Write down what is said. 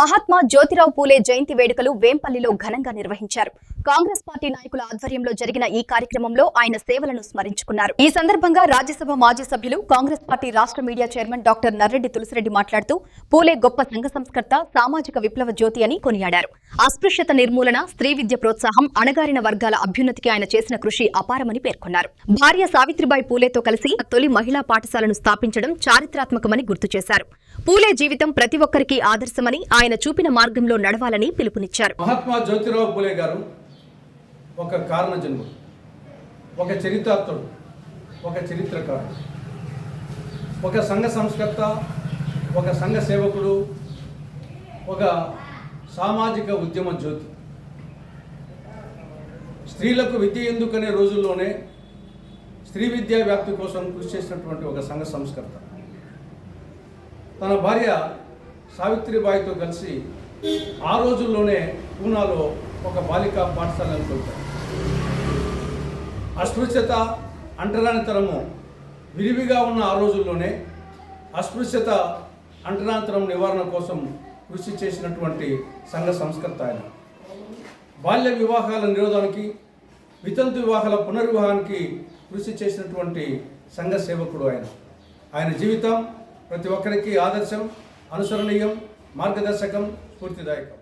మహాత్మా జ్యోతిరావు పూలే జయంతి వేడుకలు వేంపల్లిలో ఘనంగా నిర్వహించారు. కాంగ్రెస్ పార్టీ నాయకుల ఆధ్వర్యంలో జరిగిన ఈ కార్యక్రమంలో ఆయన సేవలను స్మరించుకున్నారు. ఈ సందర్భంగా రాజ్యసభ మాజీ సభ్యులు కాంగ్రెస్ పార్టీ రాష్ట్ర media chairman doctor Narreddy Tulasireddy మాట్లాడుతూ పూలే గొప్ప సంఘ సంస్కర్త, సామాజిక విప్లవ జ్యోతి అని కొనియాడారు. అస్పృశ్యత నిర్మూలన, స్త్రీ విద్య ప్రోత్సాహం, అణగారిన వర్గాల అభ్యున్నతికి ఆయన చేసిన కృషి అపారమని పేర్కొన్నారు. భార్య సావిత్రిబాయి పూలేతో కలిసి తొలి మహిళా పాఠశాలను స్థాపించడం చారిత్రాత్మకమని గుర్తు చేశారు. పూలే జీవితం ప్రతి ఒక్కరికి ఆదర్శమని, ఆయన చూపిన మార్గంలో నడవాలని పిలుపునిచ్చారు. మహాత్మా జ్యోతిరావు పూలే గారు ఒక కారణ జన్ముడు, ఒక చరిత్రాత్ముడు, ఒక చరిత్రకారుడు, ఒక సంఘ సంస్కర్త, ఒక సంఘ సేవకుడు, ఒక సామాజిక ఉద్యమ జ్యోతి. స్త్రీలకు విద్య ఎందుకనే రోజుల్లోనే స్త్రీ విద్యా వ్యాప్తి కోసం కృషి చేసినటువంటి ఒక సంఘ సంస్కర్త. తన భార్య సావిత్రిబాయితో కలిసి ఆ రోజుల్లోనే పూనాలో ఒక బాలికా పాఠశాలను పెట్టారు. అస్పృశ్యత, అంటరానితనము విరివిగా ఉన్న ఆ రోజుల్లోనే అస్పృశ్యత, అంటరానితనం నివారణ కోసం కృషి చేసినటువంటి సంఘ సంస్కర్త ఆయన. బాల్య వివాహాల నిరోధానికి, వితంతు వివాహాల పునర్వివాహానికి కృషి చేసినటువంటి సంఘ సేవకుడు ఆయన. ఆయన జీవితం ప్రతి ఒక్కరికి ఆదర్శం, అనుసరణీయం, మార్గదర్శకం, స్ఫూర్తిదాయకం.